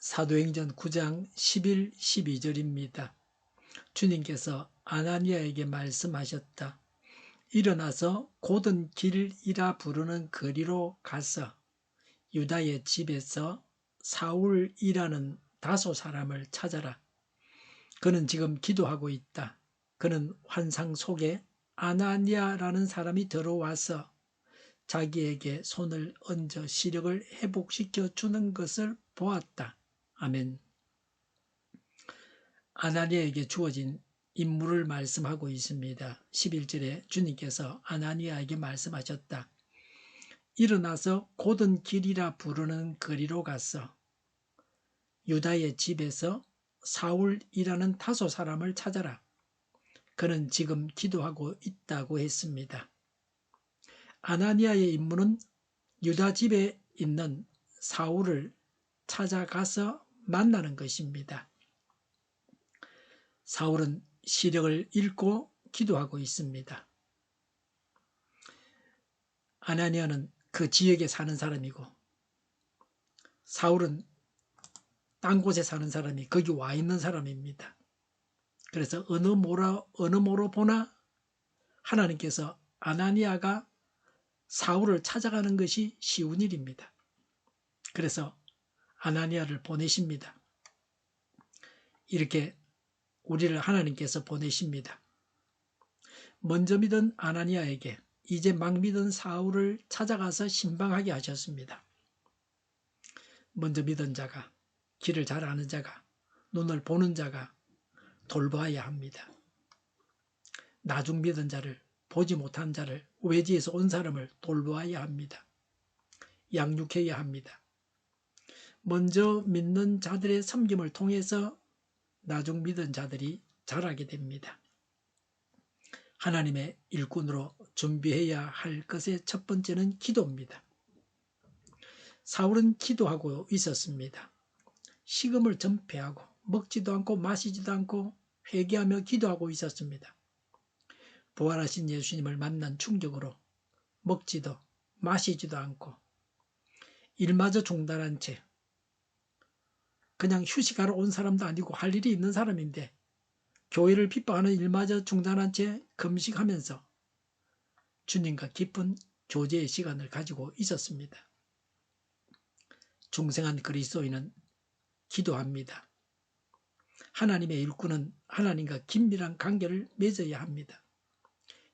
사도행전 9장 11, 12절입니다. 주님께서 아나니아에게 말씀하셨다. 일어나서 곧은 길이라 부르는 거리로 가서 유다의 집에서 사울이라는 다소 사람을 찾아라. 그는 지금 기도하고 있다. 그는 환상 속에 아나니아라는 사람이 들어와서 자기에게 손을 얹어 시력을 회복시켜 주는 것을 보았다. 아멘. 아나니아에게 주어진 임무를 말씀하고 있습니다. 11절에 주님께서 아나니아에게 말씀하셨다. 일어나서 곧은 길이라 부르는 거리로 가서 유다의 집에서 사울이라는 다소 사람을 찾아라. 그는 지금 기도하고 있다고 했습니다. 아나니아의 임무는 유다 집에 있는 사울을 찾아가서 만나는 것입니다. 사울은 시력을 잃고 기도하고 있습니다. 아나니아는 그 지역에 사는 사람이고 사울은 딴 곳에 사는 사람이 거기 와 있는 사람입니다. 그래서 어느 모로 보나 하나님께서 아나니아가 사울을 찾아가는 것이 쉬운 일입니다. 그래서 아나니아를 보내십니다. 이렇게 우리를 하나님께서 보내십니다. 먼저 믿은 아나니아에게 이제 막 믿은 사울을 찾아가서 신방하게 하셨습니다. 먼저 믿은 자가, 길을 잘 아는 자가, 눈을 보는 자가 돌봐야 합니다. 나중 믿은 자를, 보지 못한 자를, 외지에서 온 사람을 돌봐야 합니다. 양육해야 합니다. 먼저 믿는 자들의 섬김을 통해서 나중 믿은 자들이 자라게 됩니다. 하나님의 일꾼으로 준비해야 할 것의 첫 번째는 기도입니다. 사울은 기도하고 있었습니다. 식음을 전폐하고 먹지도 않고 마시지도 않고 회개하며 기도하고 있었습니다. 부활하신 예수님을 만난 충격으로 먹지도 마시지도 않고 일마저 중단한 채 그냥 휴식하러 온 사람도 아니고 할 일이 있는 사람인데 교회를 핍박하는 일마저 중단한 채 금식하면서 주님과 깊은 교제의 시간을 가지고 있었습니다. 중생한 그리스도인은 기도합니다. 하나님의 일꾼은 하나님과 긴밀한 관계를 맺어야 합니다.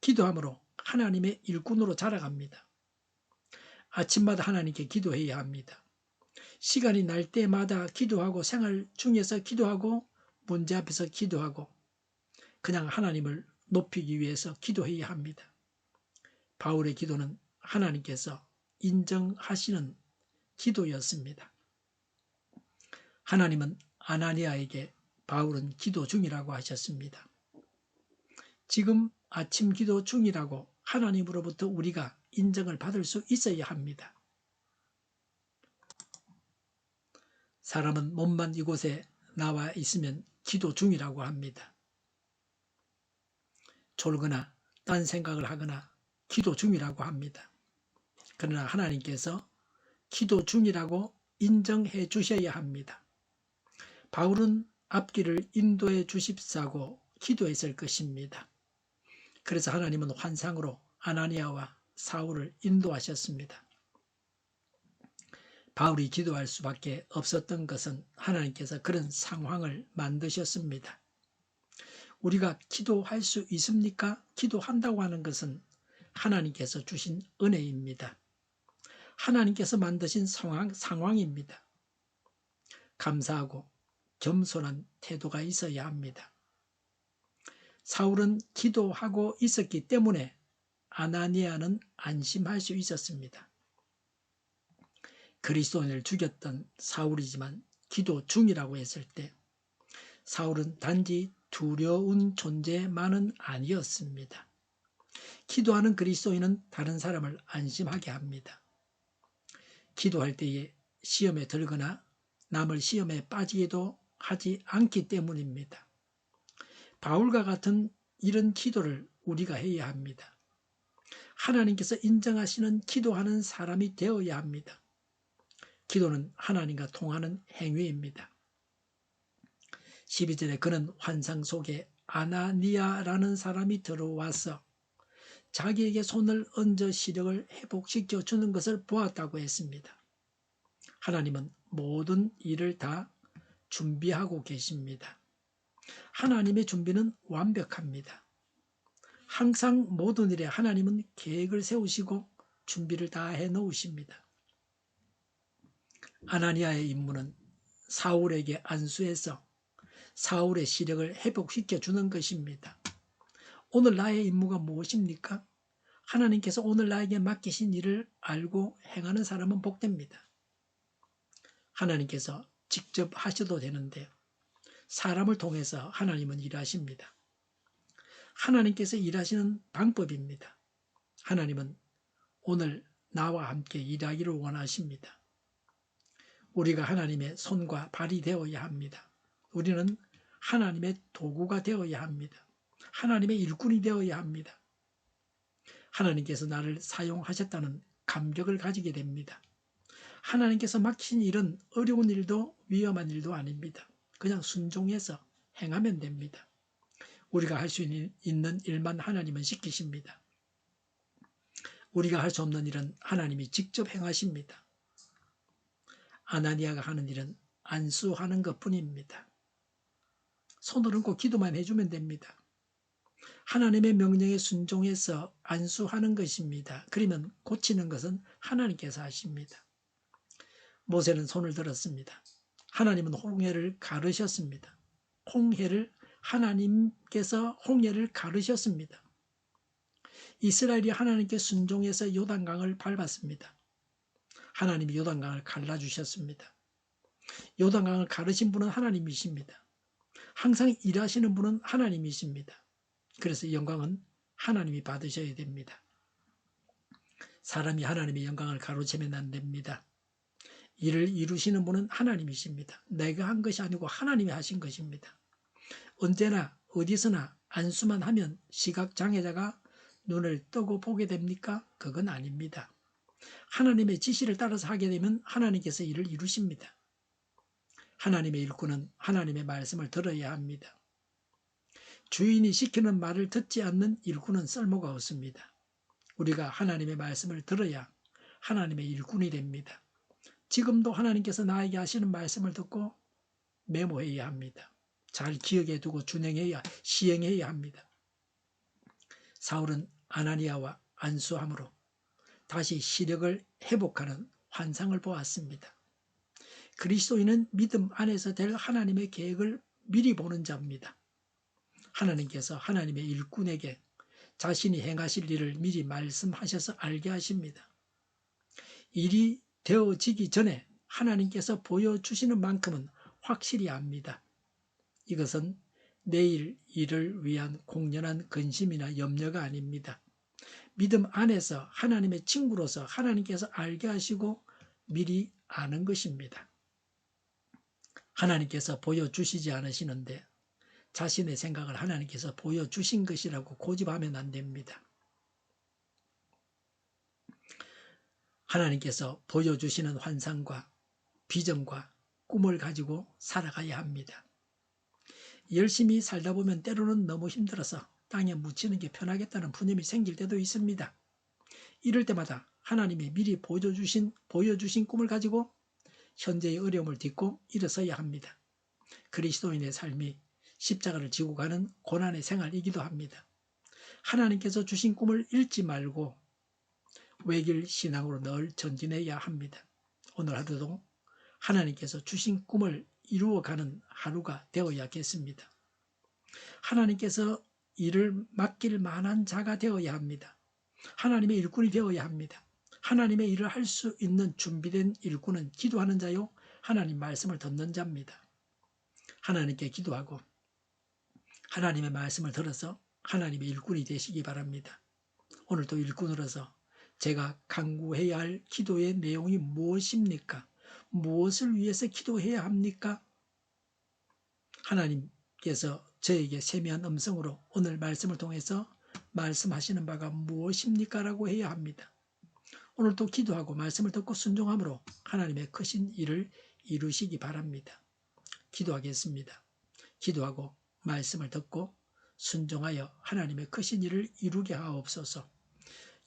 기도함으로 하나님의 일꾼으로 자라갑니다. 아침마다 하나님께 기도해야 합니다. 시간이 날 때마다 기도하고 생활 중에서 기도하고 문제 앞에서 기도하고 그냥 하나님을 높이기 위해서 기도해야 합니다. 바울의 기도는 하나님께서 인정하시는 기도였습니다. 하나님은 아나니아에게 바울은 기도 중이라고 하셨습니다. 지금 아침 기도 중이라고 하나님으로부터 우리가 인정을 받을 수 있어야 합니다. 사람은 몸만 이곳에 나와 있으면 기도 중이라고 합니다. 졸거나 딴 생각을 하거나 기도 중이라고 합니다. 그러나 하나님께서 기도 중이라고 인정해 주셔야 합니다. 바울은 앞길을 인도해 주십사고 기도했을 것입니다. 그래서 하나님은 환상으로 아나니아와 사울을 인도하셨습니다. 바울이 기도할 수밖에 없었던 것은 하나님께서 그런 상황을 만드셨습니다. 우리가 기도할 수 있습니까? 기도한다고 하는 것은 하나님께서 주신 은혜입니다. 하나님께서 만드신 상황입니다. 감사하고 겸손한 태도가 있어야 합니다. 사울은 기도하고 있었기 때문에 아나니아는 안심할 수 있었습니다. 그리스도인을 죽였던 사울이지만 기도 중이라고 했을 때 사울은 단지 두려운 존재만은 아니었습니다. 기도하는 그리스도인은 다른 사람을 안심하게 합니다. 기도할 때에 시험에 들거나 남을 시험에 빠지게도 하지 않기 때문입니다. 바울과 같은 이런 기도를 우리가 해야 합니다. 하나님께서 인정하시는 기도하는 사람이 되어야 합니다. 기도는 하나님과 통하는 행위입니다. 12절에 그는 환상 속에 아나니아라는 사람이 들어와서 자기에게 손을 얹어 시력을 회복시켜 주는 것을 보았다고 했습니다. 하나님은 모든 일을 다 준비하고 계십니다. 하나님의 준비는 완벽합니다. 항상 모든 일에 하나님은 계획을 세우시고 준비를 다 해놓으십니다. 아나니아의 임무는 사울에게 안수해서 사울의 시력을 회복시켜 주는 것입니다. 오늘 나의 임무가 무엇입니까? 하나님께서 오늘 나에게 맡기신 일을 알고 행하는 사람은 복됩니다. 하나님께서 직접 하셔도 되는데 사람을 통해서 하나님은 일하십니다. 하나님께서 일하시는 방법입니다. 하나님은 오늘 나와 함께 일하기를 원하십니다. 우리가 하나님의 손과 발이 되어야 합니다. 우리는 하나님의 도구가 되어야 합니다. 하나님의 일꾼이 되어야 합니다. 하나님께서 나를 사용하셨다는 감격을 가지게 됩니다. 하나님께서 맡기신 일은 어려운 일도 위험한 일도 아닙니다. 그냥 순종해서 행하면 됩니다. 우리가 할 수 있는 일만 하나님은 시키십니다. 우리가 할 수 없는 일은 하나님이 직접 행하십니다. 아나니아가 하는 일은 안수하는 것뿐입니다. 손을 얹고 기도만 해주면 됩니다. 하나님의 명령에 순종해서 안수하는 것입니다. 그러면 고치는 것은 하나님께서 하십니다. 모세는 손을 들었습니다. 하나님은 홍해를 가르셨습니다. 하나님께서 홍해를 가르셨습니다. 이스라엘이 하나님께 순종해서 요단강을 밟았습니다. 하나님이 요단강을 갈라주셨습니다. 요단강을 가르신 분은 하나님이십니다. 항상 일하시는 분은 하나님이십니다. 그래서 영광은 하나님이 받으셔야 됩니다. 사람이 하나님의 영광을 가로채면 안 됩니다. 일을 이루시는 분은 하나님이십니다. 내가 한 것이 아니고 하나님이 하신 것입니다. 언제나 어디서나 안수만 하면 시각장애자가 눈을 뜨고 보게 됩니까? 그건 아닙니다. 하나님의 지시를 따라서 하게 되면 하나님께서 일을 이루십니다. 하나님의 일꾼은 하나님의 말씀을 들어야 합니다. 주인이 시키는 말을 듣지 않는 일꾼은 쓸모가 없습니다. 우리가 하나님의 말씀을 들어야 하나님의 일꾼이 됩니다. 지금도 하나님께서 나에게 하시는 말씀을 듣고 메모해야 합니다. 잘 기억해 두고 시행해야 합니다. 사울은 아나니아와 안수함으로 다시 시력을 회복하는 환상을 보았습니다. 그리스도인은 믿음 안에서 될 하나님의 계획을 미리 보는 자입니다. 하나님께서 하나님의 일꾼에게 자신이 행하실 일을 미리 말씀하셔서 알게 하십니다. 일이 되어지기 전에 하나님께서 보여주시는 만큼은 확실히 압니다. 이것은 내일 일을 위한 공연한 근심이나 염려가 아닙니다. 믿음 안에서 하나님의 친구로서 하나님께서 알게 하시고 미리 아는 것입니다. 하나님께서 보여주시지 않으시는데 자신의 생각을 하나님께서 보여주신 것이라고 고집하면 안 됩니다. 하나님께서 보여주시는 환상과 비전과 꿈을 가지고 살아가야 합니다. 열심히 살다 보면 때로는 너무 힘들어서 땅에 묻히는 게 편하겠다는 푸념이 생길 때도 있습니다. 이럴 때마다 하나님이 미리 보여주신 꿈을 가지고 현재의 어려움을 딛고 일어서야 합니다. 그리스도인의 삶이 십자가를 지고 가는 고난의 생활이기도 합니다. 하나님께서 주신 꿈을 잃지 말고 외길 신앙으로 늘 전진해야 합니다. 오늘 하루도 하나님께서 주신 꿈을 이루어가는 하루가 되어야겠습니다. 하나님께서 일을 맡길 만한 자가 되어야 합니다. 하나님의 일꾼이 되어야 합니다. 하나님의 일을 할 수 있는 준비된 일꾼은 기도하는 자요 하나님 말씀을 듣는 자입니다. 하나님께 기도하고 하나님의 말씀을 들어서 하나님의 일꾼이 되시기 바랍니다. 오늘도 일꾼으로서 제가 간구해야 할 기도의 내용이 무엇입니까? 무엇을 위해서 기도해야 합니까? 하나님께서 저에게 세미한 음성으로 오늘 말씀을 통해서 말씀하시는 바가 무엇입니까? 라고 해야 합니다. 오늘 또 기도하고 말씀을 듣고 순종함으로 하나님의 크신 일을 이루시기 바랍니다. 기도하겠습니다. 기도하고 말씀을 듣고 순종하여 하나님의 크신 일을 이루게 하옵소서.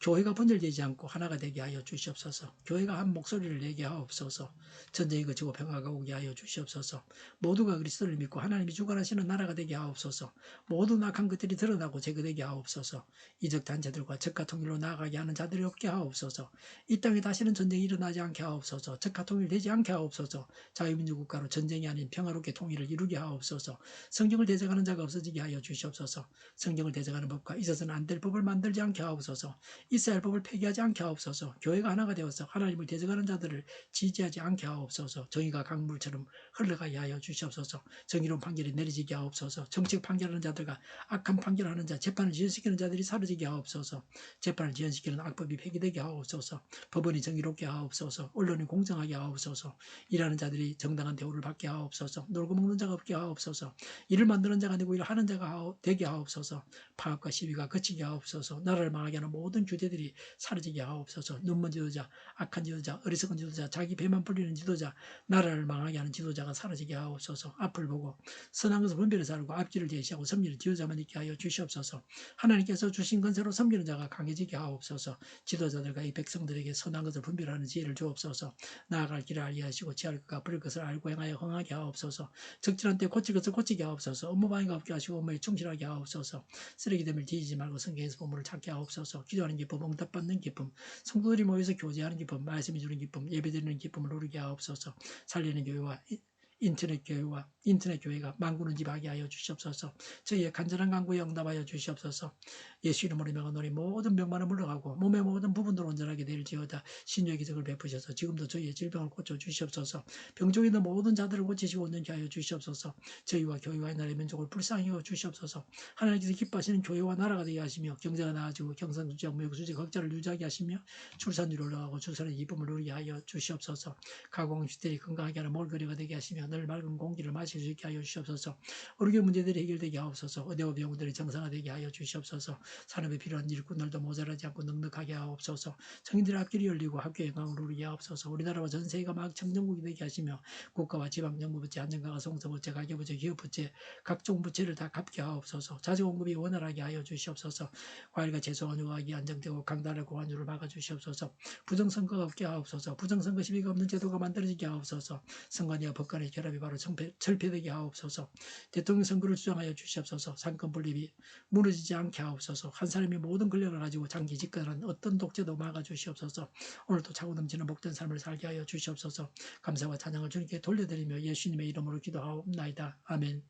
교회가 분열되지 않고 하나가 되게 하여 주시옵소서. 교회가 한 목소리를 내게 하옵소서. 전쟁이 그치고 평화가 오게 하여 주시옵소서. 모두가 그리스도를 믿고 하나님이 주관하시는 나라가 되게 하옵소서. 모든 악한 것들이 드러나고 제거되게 하옵소서. 이적 단체들과 적가 통일로 나아가게 하는 자들이 없게 하옵소서. 이 땅에 다시는 전쟁이 일어나지 않게 하옵소서. 적가 통일되지 않게 하옵소서. 자유민주국가로 전쟁이 아닌 평화롭게 통일을 이루게 하옵소서. 성경을 대적하는 자가 없어지게 하여 주시옵소서. 성경을 대적하는 법과 있어서는 안 될 법을 만들지 않게 하옵소서. 이스라엘 법을 폐기하지 않게 하옵소서. 교회가 하나가 되어서 하나님을 대적하는 자들을 지지하지 않게 하옵소서. 정의가 강물처럼 흘러가게 하여 주시옵소서. 정의로운 판결이 내려지게 하옵소서. 정책 판결하는 자들과 악한 판결하는 자, 재판을 지연시키는 자들이 사라지게 하옵소서. 재판을 지연시키는 악법이 폐기되게 하옵소서. 법원이 정의롭게 하옵소서. 언론이 공정하게 하옵소서. 일하는 자들이 정당한 대우를 받게 하옵소서. 놀고 먹는 자가 없게 하옵소서. 일을 만드는 자가 아니고 일을 하는 자가 되게 하옵소서. 파업과 시위가 그치게 하옵소서. 나라를 망하게 하는 모든 규제들이 사라지게 하옵소서. 눈먼 지도자, 악한 지도자, 어리석은 지도자, 자기 배만 불리는 지도자, 나라를 망하게 하는 지도자가 사라지게 하옵소서. 앞을 보고 선한 것을 분별해서 알고 앞길을 제시하고 섬기는 지도자만 있게 하여 주시옵소서. 하나님께서 주신 건세로 섬기는 자가 강해지게 하옵소서. 지도자들과 이 백성들에게 선한 것을 분별하는 지혜를 주옵소서. 나아갈 길을 알게 하시고 지할 것과 버릴 것을 알고 행하여 흥하게 하옵소서. 적절한 때 고칠 것을 고치게 하옵소서. 업무방해가 없게 하시고 업무에 충실하게 하옵소서. 쓰레기됨을 뒤지지 말고 성경에서 보물을 찾게 하옵소서. 기도하는 기쁨, 응답받는 기쁨, 성도들이 모여서 교제하는 기쁨, 말씀이 주는 기쁨, 예배드리는 기쁨을 누리게 하옵소서. 살리는 교회와 인터넷 교회가 만구는 집하게 하여 주시옵소서. 저희의 간절한 간구에 응답하여 주시옵소서. 예수 이름으로 명하노니 모든 병만은 물러가고 몸의 모든 부분도 온전하게 될지어다. 신유의 기적을 베푸셔서 지금도 저희의 질병을 고쳐 주시옵소서. 병중에 있는 모든 자들을 고치시고 온전케 하여 주시옵소서. 저희와 교회와 나라의 민족을 불쌍히 여겨 주시옵소서. 하나님께서 기뻐하시는 교회와 나라가 되게 하시며 경제가 나아지고 경상수지와 무역수지 각자를 유지하게 하시며 출산율이 올라가고 출산의 기쁨을 누리게 하여 주시옵소서. 가공시대에 건강하게 하는 몰거리가 되게 하시며 늘 맑은 공기를 마실 수 있게 하여 주시옵소서. 의료계 문제들이 해결되게 하옵소서. 의대와 병원들이 정상화되게 하여 주시옵소서. 산업에 필요한 일꾼들도 모자라지 않고 넉넉하게 하옵소서. 성인들의 앞길이 열리고 학교의 영광을 누리게 하옵소서. 우리나라와 전 세계가 막 청정국이 되게 하시며 국가와 지방정부부채, 안전가가 송서부채, 가계부채, 기업부채, 각종 부채를 다 갚게 하옵소서. 자재공급이 원활하게 하여 주시옵소서. 과일과 채소와 유학이 안정되고 강달의 고환율을 막아주시옵소서. 부정선거가 없게 하옵소서. 부정선거 시비가 없는 제도가 만들어지게 하옵소서. 선관위와 법관의 결합이 바로 철폐되게 하옵소서. 대통령 선거를 주장하여 주시옵소서. 상권 분립이 무너지지 않게 하옵소서. 한 사람이 모든 권력을 가지고 장기 집권하는 어떤 독재도 막아주시옵소서. 오늘도 차고 넘치는 복된 삶을 살게 하여 주시옵소서. 감사와 찬양을 주님께 돌려드리며 예수님의 이름으로 기도하옵나이다. 아멘.